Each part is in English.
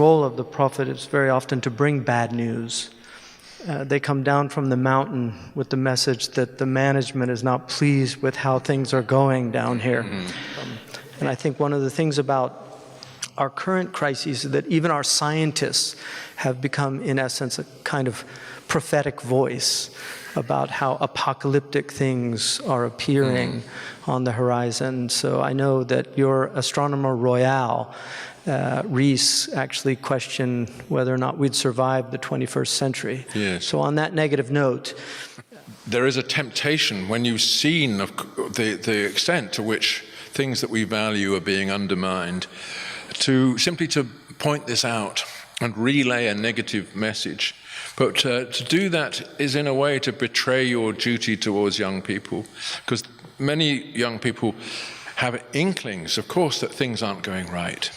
The role of the Prophet is very often to bring bad news. They come down from the mountain with the message that the management is not pleased with how things are going down here. And I think one of the things about our current crises is that even our scientists have become, in essence, a kind of prophetic voice about how apocalyptic things are appearing on the horizon. So I know that your astronomer royal, Rees, actually questioned whether or not we'd survive the 21st century. Yes. So on that negative note, there is a temptation when you've seen the extent to which things that we value are being undermined, to simply to point this out and relay a negative message. But to do that is in a way to betray your duty towards young people, because many young people have inklings, of course, that things aren't going right.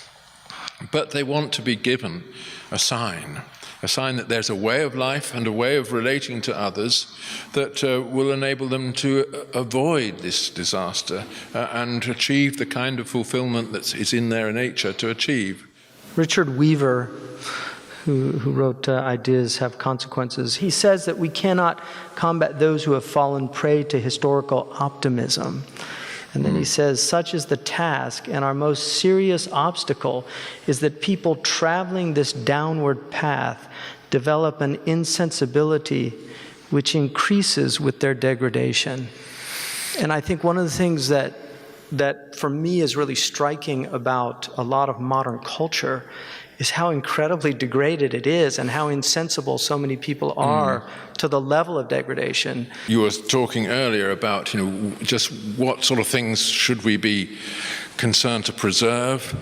But they want to be given a sign that there's a way of life and a way of relating to others that will enable them to avoid this disaster and achieve the kind of fulfillment that is in their nature to achieve. Richard Weaver, who wrote Ideas Have Consequences, he says that we cannot combat those who have fallen prey to historical optimism. And then he says, such is the task, and our most serious obstacle is that people traveling this downward path develop an insensibility which increases with their degradation. And I think one of the things that for me is really striking about a lot of modern culture is how incredibly degraded it is and how insensible so many people are to the level of degradation. You were talking earlier about, just what sort of things should we be concerned to preserve,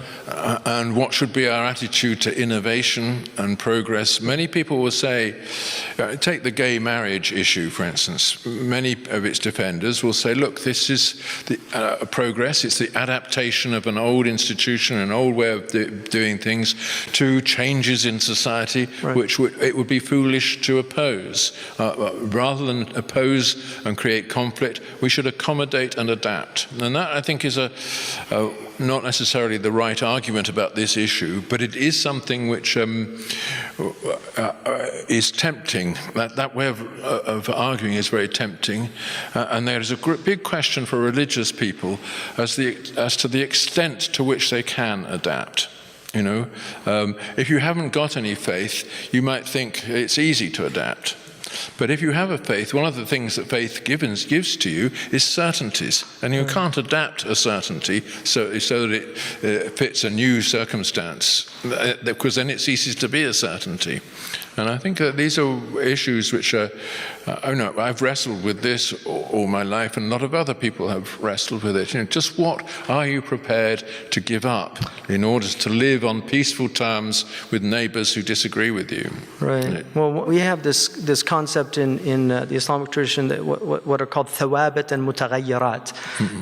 and what should be our attitude to innovation and progress. Many people will say, take the gay marriage issue, for instance. Many of its defenders will say, look, this is the progress, it's the adaptation of an old institution, an old way of doing things, to changes in society, right, which it would be foolish to oppose. Rather than oppose and create conflict, we should accommodate and adapt. And that, I think, is not necessarily the right argument about this issue, but it is something which is tempting. That way of arguing is very tempting, and there is a big question for religious people as to the extent to which they can adapt. If you haven't got any faith, you might think it's easy to adapt. But if you have a faith, one of the things that faith gives to you is certainties, and you can't adapt a certainty so that it fits a new circumstance, because then it ceases to be a certainty. And I think that these are issues which I've wrestled with this all my life, and a lot of other people have wrestled with it. Just what are you prepared to give up in order to live on peaceful terms with neighbors who disagree with you? Right. Well, we have this concept in the Islamic tradition that what are called thawabit and mutaghayyirat.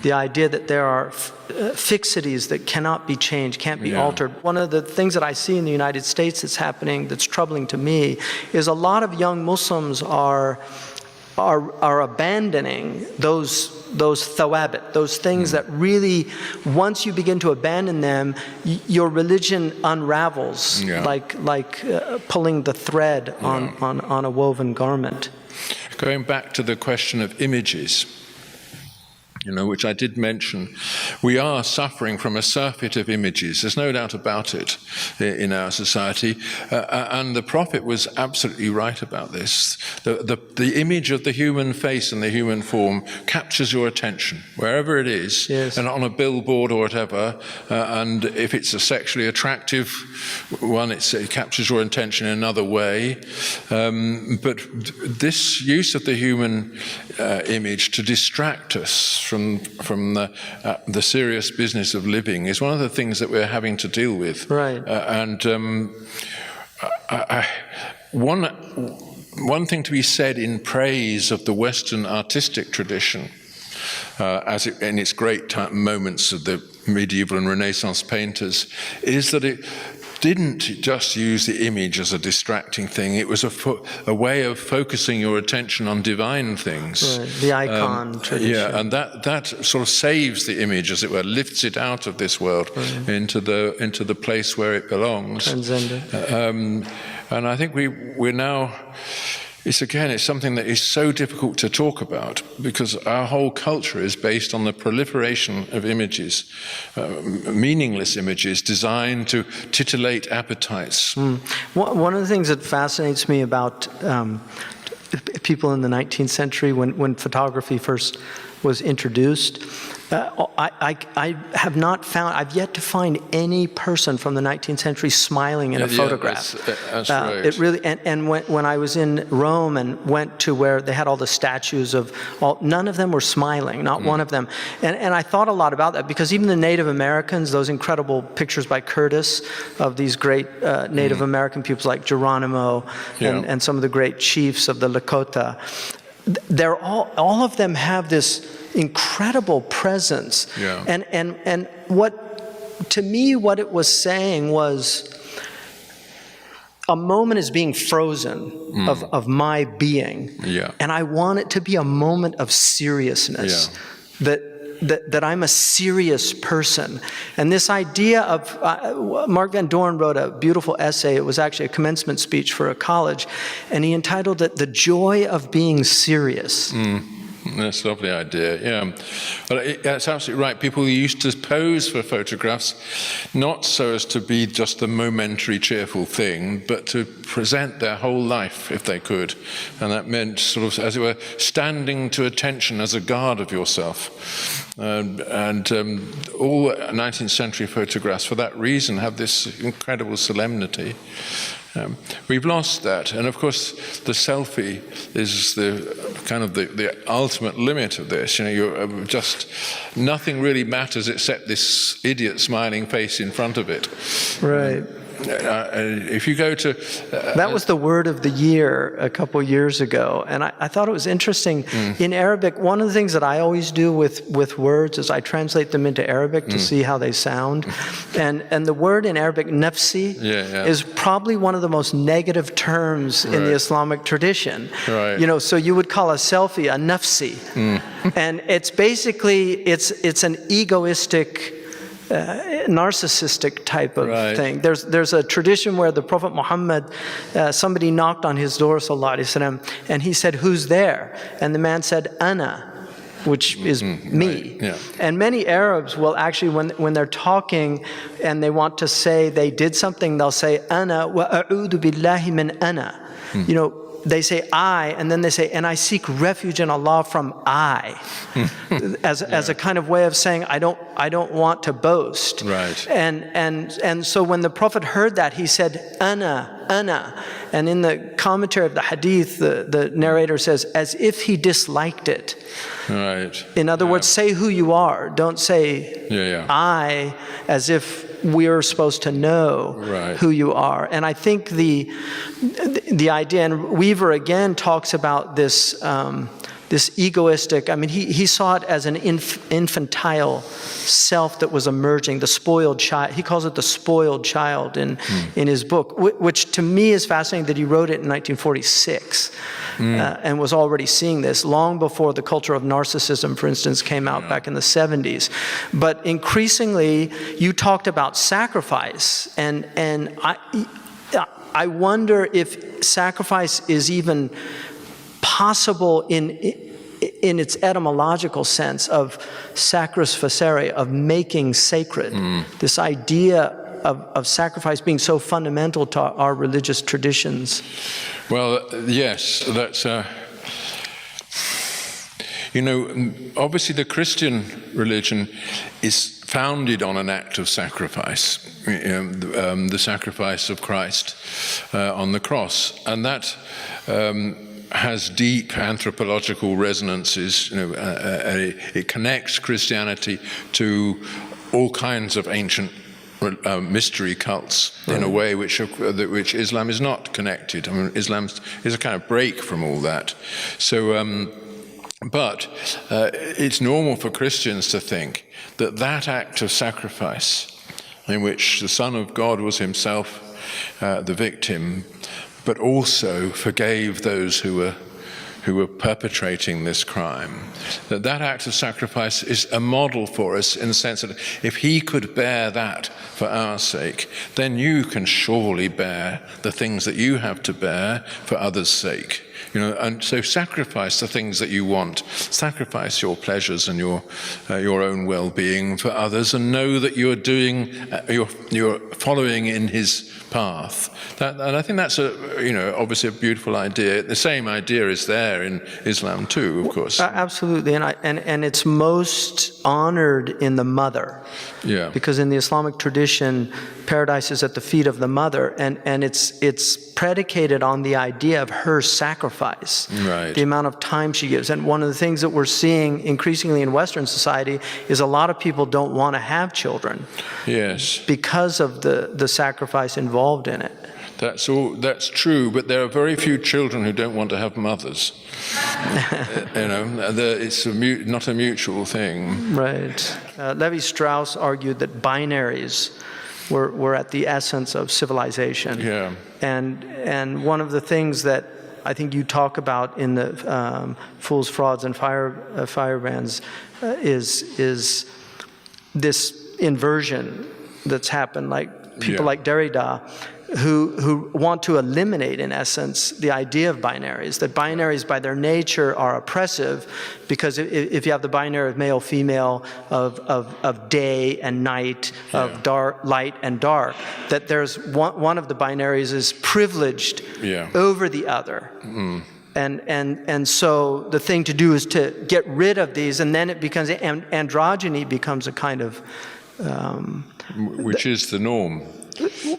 The idea that there are fixities that cannot be changed, can't be altered. One of the things that I see in the United States that's happening, that's troubling to me, is a lot of young Muslims are abandoning those thawabit, those things that really, once you begin to abandon them, your religion unravels, like pulling the thread on a woven garment. Going back to the question of images, which I did mention, we are suffering from a surfeit of images. There's no doubt about it in our society. And the Prophet was absolutely right about this. The image of the human face and the human form captures your attention, wherever it is, and on a billboard or whatever. And if it's a sexually attractive one, it captures your attention in another way. But this use of the human image to distract us from the serious business of living is one of the things that we're having to deal with. Right. One thing to be said in praise of the Western artistic tradition, in its great moments of the medieval and Renaissance painters, is that didn't just use the image as a distracting thing. It was a way of focusing your attention on divine things. Right. The icon tradition. Yeah, and that sort of saves the image, as it were, lifts it out of this world into the place where it belongs. Transcendent. And I think we're now. It's something that is so difficult to talk about because our whole culture is based on the proliferation of images, meaningless images designed to titillate appetites. One of the things that fascinates me about people in the 19th century, when photography first was introduced, I have not found, I've yet to find any person from the 19th century smiling in a photograph. That's right. It really, and when I was in Rome and went to where they had all the statues of none of them were smiling, not one of them. And I thought a lot about that because even the Native Americans, those incredible pictures by Curtis of these great Native American peoples like Geronimo and some of the great chiefs of the Lakota, they're all of them have this incredible presence. Yeah. And what, to me, what it was saying was a moment is being frozen of my being. Yeah. And I want it to be a moment of seriousness. That I'm a serious person. And this idea of, Mark Van Doren wrote a beautiful essay, it was actually a commencement speech for a college, and he entitled it, "The Joy of Being Serious." That's a lovely idea, yeah. But that's absolutely right. People used to pose for photographs not so as to be just a momentary cheerful thing, but to present their whole life if they could. And that meant sort of, as it were, standing to attention as a guard of yourself. All 19th century photographs, for that reason, have this incredible solemnity. We've lost that, and of course the selfie is the kind of the ultimate limit of this. You know, you're just nothing really matters except this idiot smiling face in front of it. Right. If you go to that was the word of the year a couple years ago, and I thought it was interesting. In Arabic, one of the things that I always do with words is I translate them into Arabic to see how they sound, and the word in Arabic nafsi is probably one of the most negative terms in the Islamic tradition. Right. You know, so you would call a selfie a nafsi, and it's basically it's an egoistic, narcissistic type of thing. There's a tradition where the Prophet Muhammad, somebody knocked on his door, sallallahu alaihi wasallam, and he said, "Who's there?" And the man said, "Ana," which is me. Right. Yeah. And many Arabs will actually, when they're talking and they want to say they did something, they'll say, "Ana wa a'udhu billahi min ana." You know, they say I, and then they say, and I seek refuge in Allah from I, as a kind of way of saying I don't want to boast. Right. And so when the Prophet heard that, he said, Ana. And in the commentary of the hadith, the narrator says, as if he disliked it. Right. In other words, say who you are. Don't say I, as if we're supposed to know who you are. And I think the idea, and Weaver again talks about this this egoistic, I mean, he saw it as an infantile self that was emerging, the spoiled child. He calls it the spoiled child in his book, which to me is fascinating that he wrote it in 1946 and was already seeing this long before the culture of narcissism, for instance, came out back in the 70s. But increasingly, you talked about sacrifice, and I wonder if sacrifice is even possible in its etymological sense of sacris facere, of making sacred. This idea of sacrifice being so fundamental to our religious traditions. Well, yes, that's you know, obviously the Christian religion is founded on an act of sacrifice, the sacrifice of Christ on the cross, and that has deep anthropological resonances. You know, it connects Christianity to all kinds of ancient mystery cults in a way which Islam is not connected. I mean, Islam is a kind of break from all that. So, but it's normal for Christians to think that act of sacrifice in which the Son of God was himself the victim, but also forgave those who were perpetrating this crime. That act of sacrifice is a model for us in the sense that if he could bear that for our sake, then you can surely bear the things that you have to bear for others' sake. And so sacrifice the things that you want, sacrifice your pleasures and your own well-being for others, and know that you're following in his path. And I think that's obviously a beautiful idea. The same idea is there in Islam too, of course. Absolutely, and it's most honored in the mother. Yeah. Because in the Islamic tradition, paradise is at the feet of the mother, and it's predicated on the idea of her sacrifice, right. The amount of time she gives. And one of the things that we're seeing increasingly in Western society is a lot of people don't want to have children. Yes. Because of the sacrifice involved in it. That's true, but there are very few children who don't want to have mothers. It's not a mutual thing. Right. Levi-Strauss argued that binaries were at the essence of civilization. Yeah. And one of the things that I think you talk about in the Fools, Frauds, and Firebrands is this inversion that's happened, like people like Derrida, who want to eliminate, in essence, the idea of binaries, that binaries by their nature are oppressive, because if you have the binary of male, female, of day and night, of dark, light and dark, that there's one of the binaries is privileged over the other. Mm. And so the thing to do is to get rid of these, and then it becomes, androgyny becomes a kind of... which is the norm.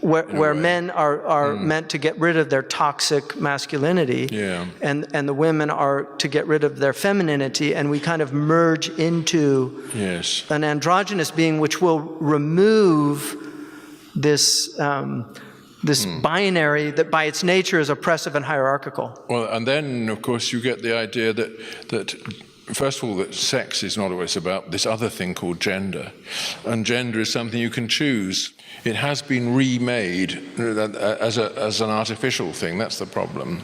Where men are meant to get rid of their toxic masculinity, and the women are to get rid of their femininity, and we kind of merge into an androgynous being, which will remove this binary that by its nature is oppressive and hierarchical. Well, and then, of course, you get the idea that first of all, that sex is not always about this other thing called gender. And gender is something you can choose. It has been remade as an artificial thing. That's the problem.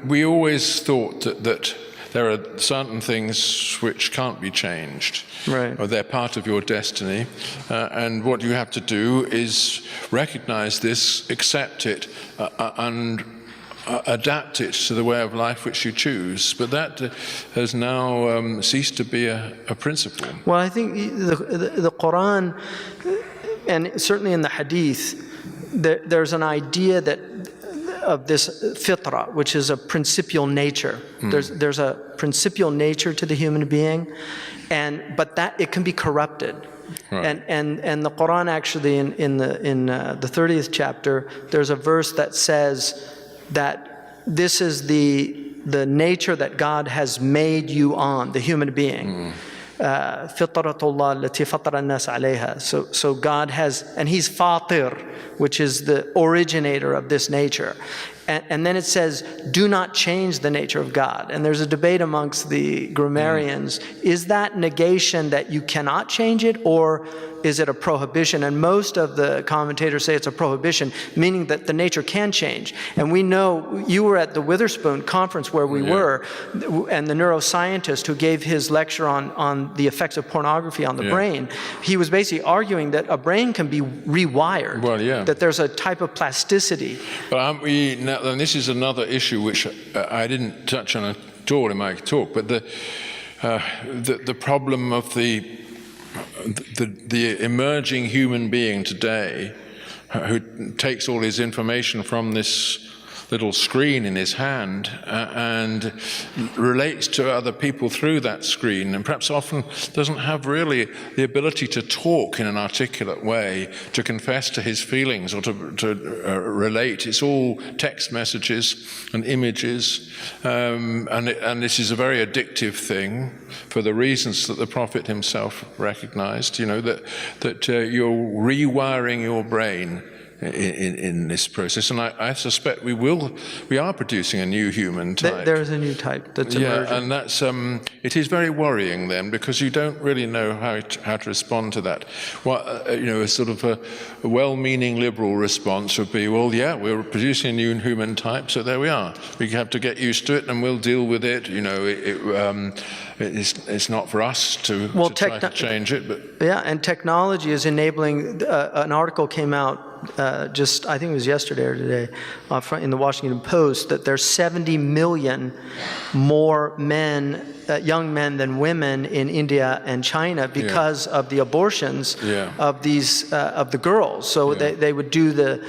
We always thought that there are certain things which can't be changed. Right. Or they're part of your destiny. And what you have to do is recognize this, accept it, and adapt it to the way of life which you choose. But that has now ceased to be a principle. Well, I think the Quran, and certainly in the hadith, there's an idea of this fitra, which is a principial nature. There's a principial nature to the human being, but that it can be corrupted. Right. And the Quran actually in the 30th chapter, there's a verse that says that this is the nature that God has made you on, the human being. Fitratullah allati fatara an-nas alayha. So God has, and He's Fatir, which is the originator of this nature. And then it says, do not change the nature of God. And there's a debate amongst the grammarians. Is that negation that you cannot change it, or is it a prohibition? And most of the commentators say it's a prohibition, meaning that the nature can change. And we know, you were at the Witherspoon conference where we were, and the neuroscientist who gave his lecture on the effects of pornography on the brain, he was basically arguing that a brain can be rewired, that there's a type of plasticity. But aren't we now, and this is another issue which I didn't touch on at all in my talk, but the problem of the emerging human being today, who takes all his information from this little screen in his hand and relates to other people through that screen, and perhaps often doesn't have really the ability to talk in an articulate way, to confess to his feelings or to relate. It's all text messages and images, and this is a very addictive thing for the reasons that the Prophet himself recognized, that you're rewiring your brain in this process, and I suspect we are producing a new human type. There is a new type that's emerging. Yeah, and that's it is very worrying then, because you don't really know how to respond to that. A sort of a well-meaning liberal response would be, well, yeah, we're producing a new human type, so there we are. We have to get used to it, and we'll deal with it. It's not for us to try to change it, but yeah, and technology is enabling. An article came out just, I think it was yesterday or today, in the Washington Post, that there's 70 million more young men than women in India and China because of the abortions of these of the girls. So they would do the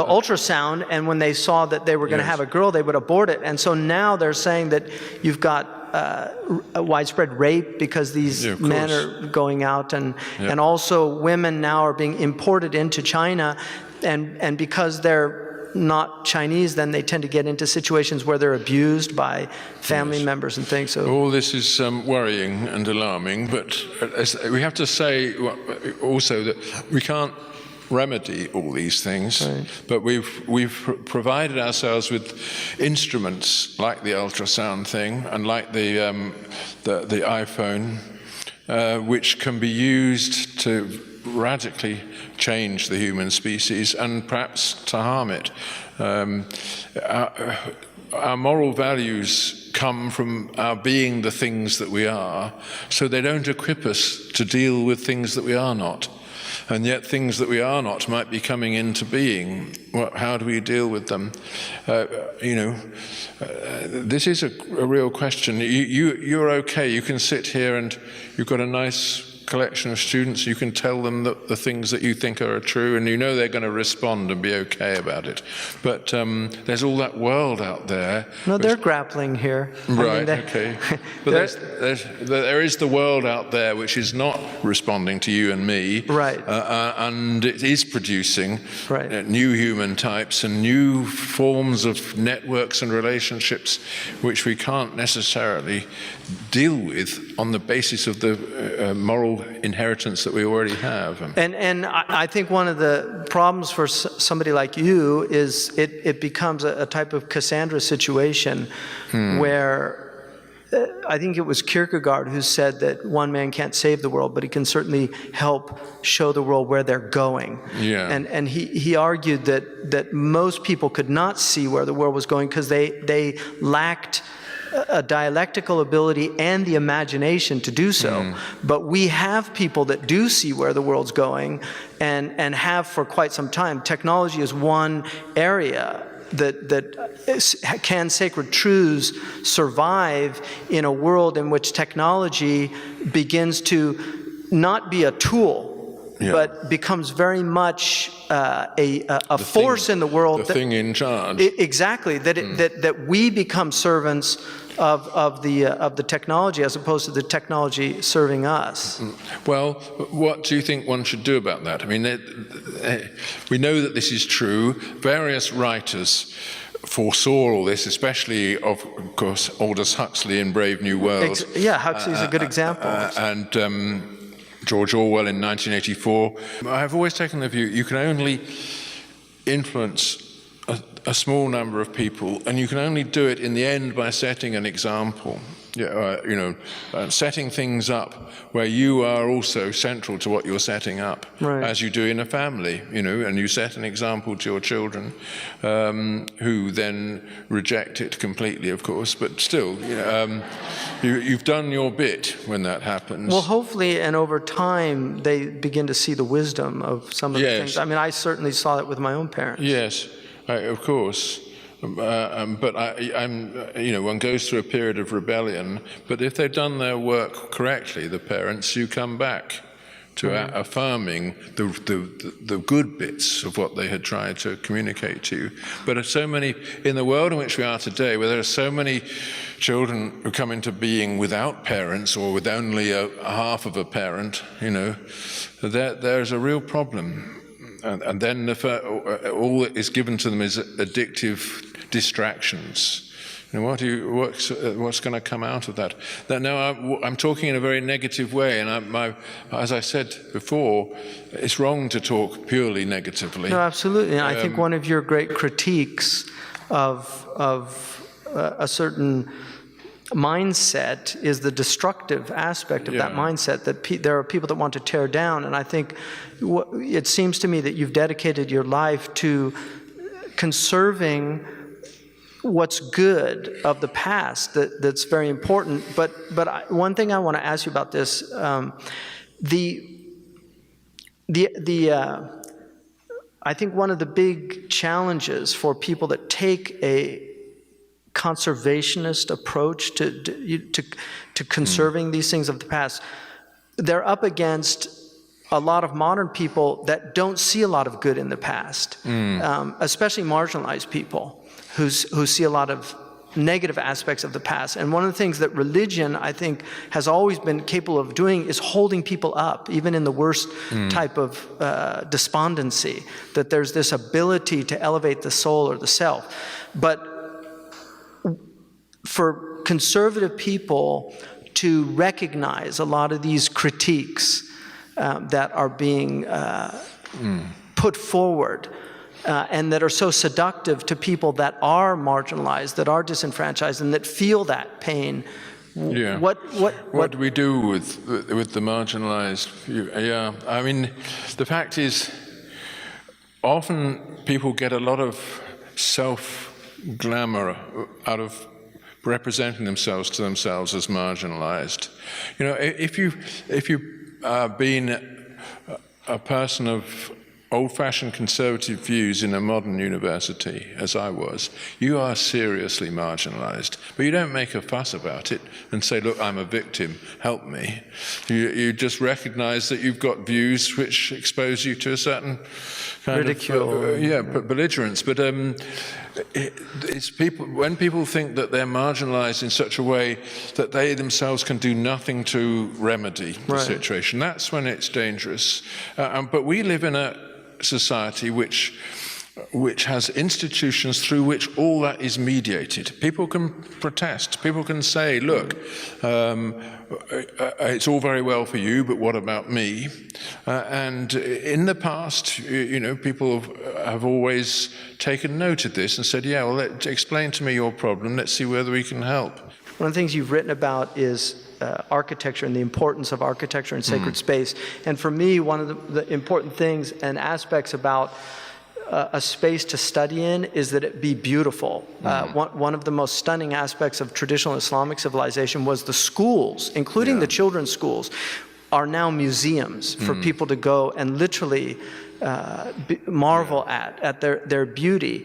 ultrasound, and when they saw that they were going to have a girl, they would abort it. And so now they're saying that you've got a widespread rape because these men are going out, and also women now are being imported into China, and because they're not Chinese, then they tend to get into situations where they're abused by family members and things. So all this is worrying and alarming, but we have to say also that we can't remedy all these things, but we've provided ourselves with instruments like the ultrasound thing and like the iPhone, which can be used to radically change the human species and perhaps to harm it. Our moral values come from our being the things that we are, so they don't equip us to deal with things that we are not. And yet things that we are not might be coming into being. How do we deal with them? This is a real question. You're okay. You can sit here and you've got a nice collection of students. You can tell them the things that you think are true, and you know they're going to respond and be okay about it. But there's all that world out there. No, they're grappling here. Right, okay. But there is the world out there which is not responding to you and me. Right. And it is producing new human types and new forms of networks and relationships which we can't necessarily deal with on the basis of the moral inheritance that we already have. And I think one of the problems for somebody like you is it becomes a type of Cassandra situation where I think it was Kierkegaard who said that one man can't save the world, but he can certainly help show the world where they're going. Yeah. And he argued that most people could not see where the world was going because they lacked a dialectical ability and the imagination to do so. But we have people that do see where the world's going and have for quite some time. Technology is one area that can sacred truths survive in a world in which technology begins to not be a tool, but becomes very much a force in the world. The thing in charge. Exactly. That we become servants of the technology as opposed to the technology serving us. Well, what do you think one should do about that? I mean, we know that this is true. Various writers foresaw all this, especially, of course, Aldous Huxley in Brave New World. Huxley's a good example. And George Orwell in 1984. I've always taken the view you can only influence a small number of people, and you can only do it in the end by setting an example. Setting things up where you are also central to what you're setting up, as you do in a family, and you set an example to your children, who then reject it completely, of course, but still, you've done your bit when that happens. Well, hopefully, and over time, they begin to see the wisdom of some of the things. I mean, I certainly saw that with my own parents. Yes, of course. But one goes through a period of rebellion. But if they've done their work correctly, the parents, you come back to affirming the good bits of what they had tried to communicate to you. But there's so many in the world in which we are today, where there are so many children who come into being without parents or with only a half of a parent. There's a real problem. And then all that is given to them is addictive distractions, And what's going to come out of that? Now, I'm talking in a very negative way, and as I said before, it's wrong to talk purely negatively. No, absolutely. And I think one of your great critiques of a certain mindset is the destructive aspect of that mindset, that there are people that want to tear down. And I think it seems to me that you've dedicated your life to conserving what's good of the past. That's very important. But one thing I want to ask you about this, I think one of the big challenges for people that take a conservationist approach to conserving these things of the past, they're up against a lot of modern people that don't see a lot of good in the past, especially marginalized people who see a lot of negative aspects of the past. And one of the things that religion, I think, has always been capable of doing is holding people up, even in the worst type of despondency, that there's this ability to elevate the soul or the self. But for conservative people to recognize a lot of these critiques that are being put forward and that are so seductive to people that are marginalized, that are disenfranchised, and that feel that pain. Yeah. What do we do with the marginalized? Yeah, I mean, the fact is, often people get a lot of self-glamour out of representing themselves to themselves as marginalized. You know, if you've been a person of old-fashioned conservative views in a modern university, as I was, you are seriously marginalized. But you don't make a fuss about it and say, look, I'm a victim, help me. You just recognize that you've got views which expose you to a certain kind of belligerence. But it's people, when people think that they're marginalized in such a way that they themselves can do nothing to remedy the situation, that's when it's dangerous. But we live in a society which has institutions through which all that is mediated. People can protest. People can say, look, it's all very well for you, but what about me? And in the past, you know, people have always taken note of this and said, yeah, well, explain to me your problem. Let's see whether we can help. One of the things you've written about is architecture and the importance of architecture and sacred space. And for me, one of the important things and aspects about a space to study in is that it be beautiful. One of the most stunning aspects of traditional Islamic civilization was the schools, including the children's schools, are now museums for people to go and literally marvel at their beauty.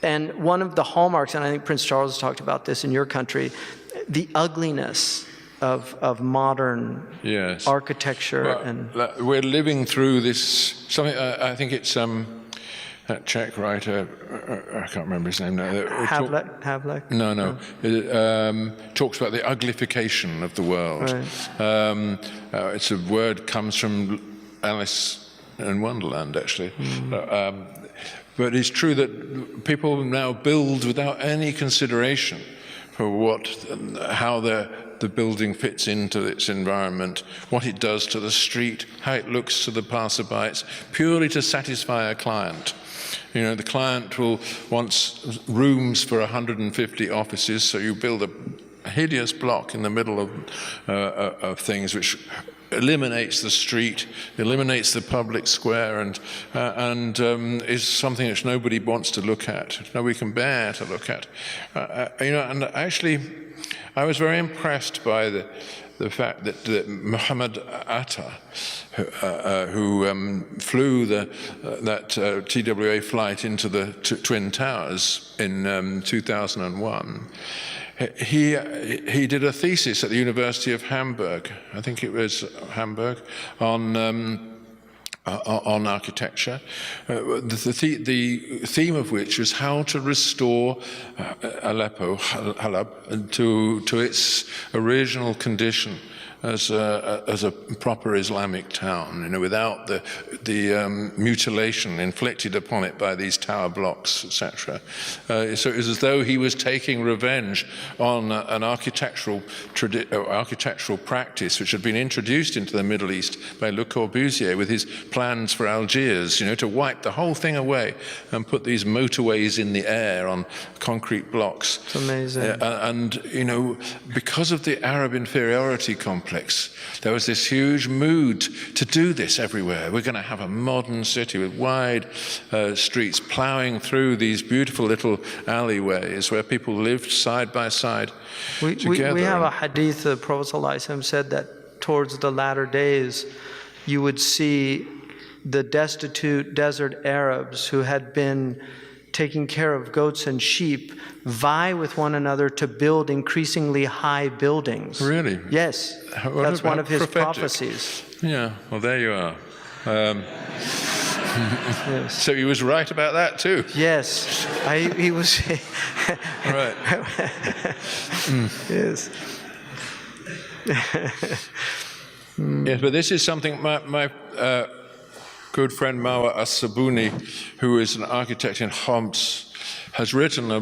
And one of the hallmarks, and I think Prince Charles talked about this in your country, the ugliness of modern architecture. Well, and we're living through this, something, I think it's that Czech writer, I can't remember his name now. Havlek? No. Talks about the uglification of the world. Right. It's a word comes from Alice in Wonderland, actually. But it's true that people now build without any consideration for how the building fits into its environment, what it does to the street, how it looks to the passerby, purely to satisfy a client. You know, the client wants rooms for 150 offices, so you build a hideous block in the middle of things which eliminates the street, eliminates the public square, and is something which nobody wants to look at, nobody can bear to look at. You know, and actually, I was very impressed by the fact that Muhammad Atta, who flew that TWA flight into the Twin Towers in 2001, he did a thesis at the University of Hamburg, I think it was Hamburg, on architecture, the theme of which was how to restore Halab to its original condition as a proper Islamic town, without the mutilation inflicted upon it by these tower blocks, etc. So it was as though he was taking revenge on an architectural practice which had been introduced into the Middle East by Le Corbusier with his plans for Algiers, to wipe the whole thing away and put these motorways in the air on concrete blocks. It's amazing. And, because of the Arab inferiority complex, there was this huge mood to do this everywhere. We're going to have a modern city with wide streets plowing through these beautiful little alleyways where people lived side by side together. We have a hadith, the Prophet ﷺ said that towards the latter days, you would see the destitute desert Arabs who had been taking care of goats and sheep vie with one another to build increasingly high buildings. Really? Yes. That's one of his prophecies. Yeah, well, there you are. Yes. So he was right about that too. Yes. He was... Right. Yes. Yes, but this is something my good friend Marwa As-Sabuni, who is an architect in Homs, has written a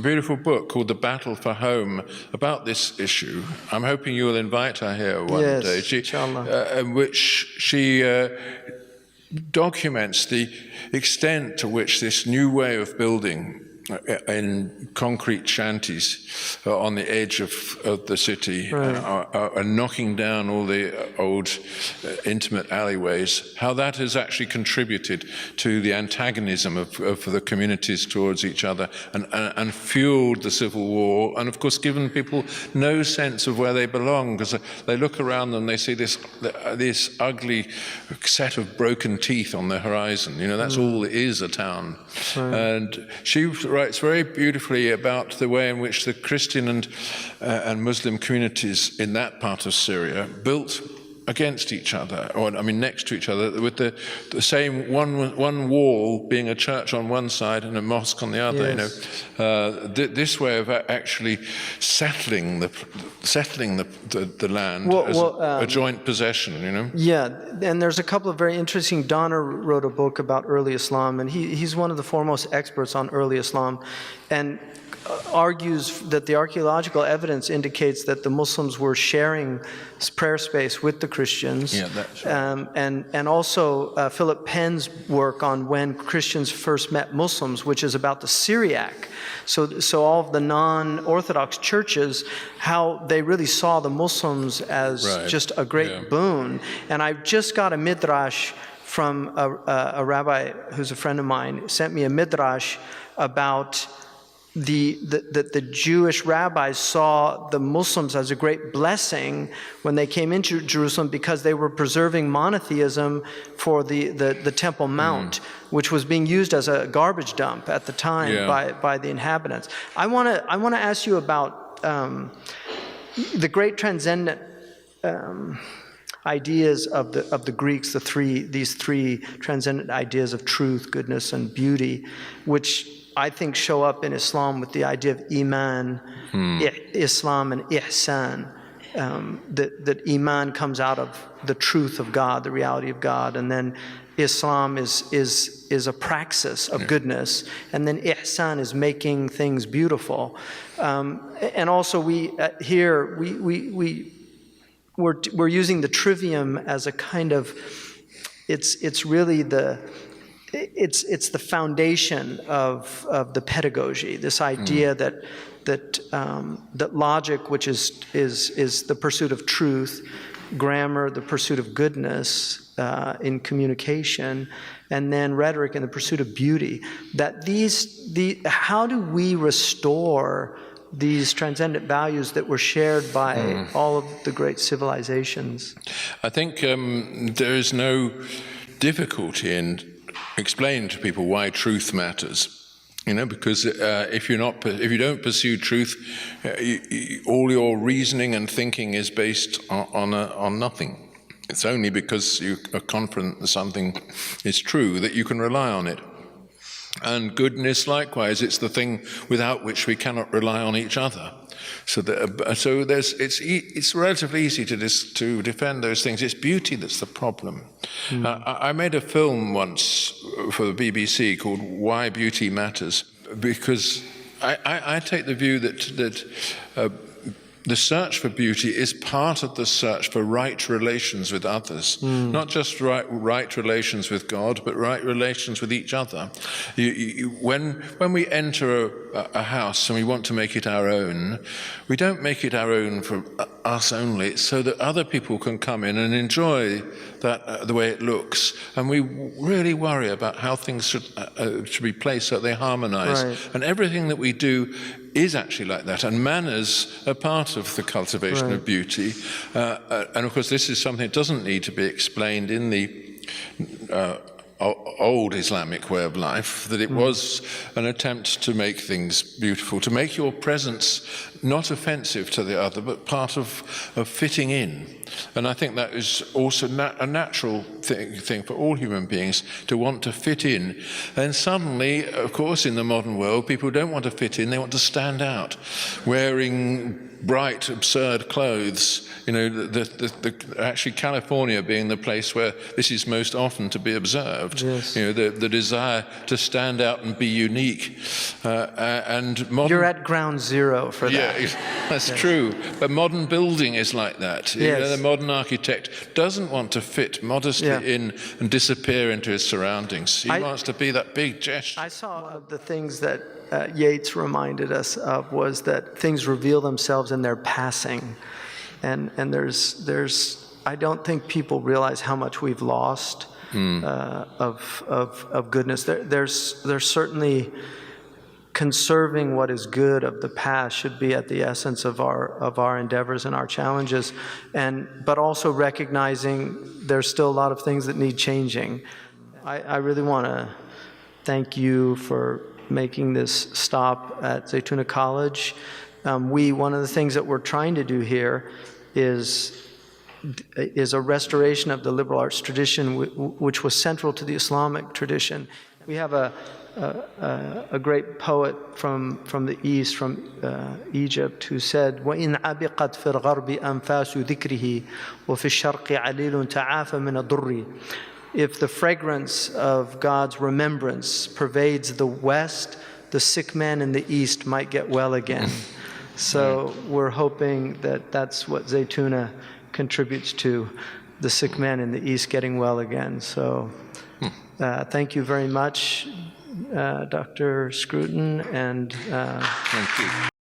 beautiful book called The Battle for Home about this issue. I'm hoping you will invite her here one day. Inshallah. In which she documents the extent to which this new way of building in concrete shanties on the edge of the city, are knocking down all the old intimate alleyways, how that has actually contributed to the antagonism of the communities towards each other and fueled the civil war, and of course given people no sense of where they belong, because they look around them, they see this ugly set of broken teeth on the horizon. That's all it is, a town. And she writes very beautifully about the way in which the Christian and Muslim communities in that part of Syria built against each other, next to each other, with the same one wall being a church on one side and a mosque on the other. Yes. This way of actually settling the land as a joint possession. Yeah, and there's a couple of very interesting. Donner wrote a book about early Islam, and he's one of the foremost experts on early Islam, and argues that the archaeological evidence indicates that the Muslims were sharing prayer space with the Christians. Yeah, that's right. And also Philip Penn's work on when Christians first met Muslims, which is about the Syriac. So all of the non-Orthodox churches, how they really saw the Muslims as just a great boon. And I just got a midrash from a rabbi who's a friend of mine, sent me a midrash about the Jewish rabbis saw the Muslims as a great blessing when they came into Jerusalem, because they were preserving monotheism for the Temple Mount, which was being used as a garbage dump at the time by the inhabitants. I want to ask you about the great transcendent ideas of the Greeks, these three transcendent ideas of truth, goodness, and beauty, which I think show up in Islam with the idea of Iman, Islam, and Ihsan. That Iman comes out of the truth of God, the reality of God, and then Islam is a praxis of goodness, and then Ihsan is making things beautiful. And also we're using the trivium as a kind of, it's really it's the foundation of the pedagogy. This idea that logic, which is the pursuit of truth, grammar, the pursuit of goodness in communication, and then rhetoric in the pursuit of beauty. That how do we restore these transcendent values that were shared by all of the great civilizations? I think there is no difficulty in explaining to people why truth matters, because if you don't pursue truth, all your reasoning and thinking is based on nothing. It's only because you are confident that something is true that you can rely on it. And goodness, likewise, it's the thing without which we cannot rely on each other. So, it's relatively easy to defend those things. It's beauty that's the problem. I made a film once for the BBC called Why Beauty Matters, because I take the view that the search for beauty is part of the search for right relations with others, not just right relations with God, but right relations with each other. When we enter a house and we want to make it our own, we don't make it our own for us only. It's so that other people can come in and enjoy that the way it looks, and we really worry about how things should be placed so that they harmonize. Right. And everything that we do is actually like that, and manners are part of the cultivation of beauty. And of course, this is something that doesn't need to be explained in the old Islamic way of life, that it was an attempt to make things beautiful, to make your presence not offensive to the other, but part of fitting in. And I think that is also a natural thing for all human beings, to want to fit in. And suddenly, of course, in the modern world, people don't want to fit in, they want to stand out, wearing bright, absurd clothes. You know, actually California being the place where this is most often to be observed. Yes. You know, the desire to stand out and be unique. And modern... You're at ground zero for that. Yeah, that's true. But modern building is like that. Yes. You know, the modern architect doesn't want to fit modestly in and disappear into his surroundings. He wants to be that big gesture. I saw one of the things that Yeats reminded us of was that things reveal themselves in their passing. And there's I don't think people realize how much we've lost of goodness. There's certainly conserving what is good of the past should be at the essence of our endeavors and our challenges, but also recognizing there's still a lot of things that need changing. I really want to thank you for making this stop at Zaytuna College. One of the things that we're trying to do here is a restoration of the liberal arts tradition, which was central to the Islamic tradition. We have a great poet from the East, from Egypt, who said, وَإِنْ عَبِقَتْ فِي الْغَرْبِ أَنْفَاسُ ذِكْرِهِ وَفِي الشَّرْقِ عَلِيلٌ تَعَافَ مِنَ الضُّرِّ. If the fragrance of God's remembrance pervades the West, the sick man in the East might get well again. So we're hoping that that's what Zaytuna contributes to, the sick man in the East getting well again. So thank you very much, Dr. Scruton. And thank you.